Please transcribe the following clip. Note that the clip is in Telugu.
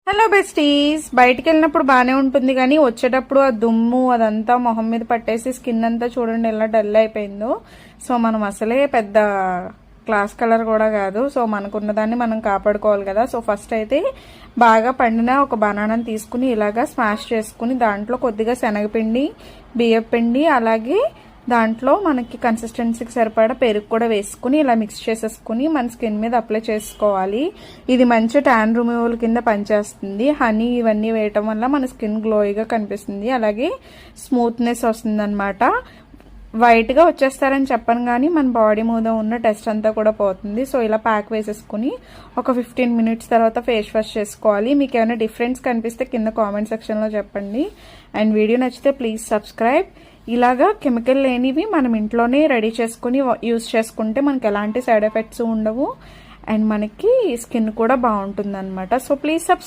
హలో బెస్టీస్, బయటికి వెళ్ళినప్పుడు బాగానే ఉంటుంది కానీ వచ్చేటప్పుడు ఆ దుమ్ము అదంతా మొహం మీద పట్టేసి స్కిన్ అంతా చూడండి ఎలా డల్ అయిపోయిందో. సో మనం అసలే పెద్ద క్లాస్ కలర్ కూడా కాదు. సో మనకున్నదాన్ని మనం కాపాడుకోవాలి కదా. సో ఫస్ట్ అయితే బాగా పండిన ఒక బనానాని తీసుకుని ఇలాగా స్మాష్ చేసుకుని దాంట్లో కొద్దిగా శనగపిండి, బియ్యపిండి, అలాగే దాంట్లో మనకి కన్సిస్టెన్సీకి సరిపడా పెరుగు కూడా వేసుకుని ఇలా మిక్స్ చేసేసుకుని మన స్కిన్ మీద అప్లై చేసుకోవాలి. ఇది మంచి ట్యాన్ రిమూవల్ కింద పనిచేస్తుంది. హనీ ఇవన్నీ వేయటం వల్ల మన స్కిన్ గ్లోయిగా కనిపిస్తుంది, అలాగే స్మూత్నెస్ వస్తుంది అనమాట. వైట్గా వచ్చేస్తారని చెప్పను కానీ మన బాడీ మీద ఉన్న టెస్ట్ అంతా కూడా పోతుంది. సో ఇలా ప్యాక్ వేసేసుకుని ఒక 15 మినిట్స్ తర్వాత ఫేస్ వాష్ చేసుకోవాలి. మీకు ఏమైనా డిఫరెన్స్ కనిపిస్తే కింద కామెంట్ సెక్షన్లో చెప్పండి. అండ్ వీడియో నచ్చితే ప్లీజ్ సబ్స్క్రైబ్. ఇలాగా కెమికల్ లేనివి మనం ఇంట్లోనే రెడీ చేసుకుని యూస్ చేసుకుంటే మనకి ఎలాంటి సైడ్ ఎఫెక్ట్స్ ఉండవు అండ్ మనకి స్కిన్ కూడా బాగుంటుంది అనమాట. So please subscribe.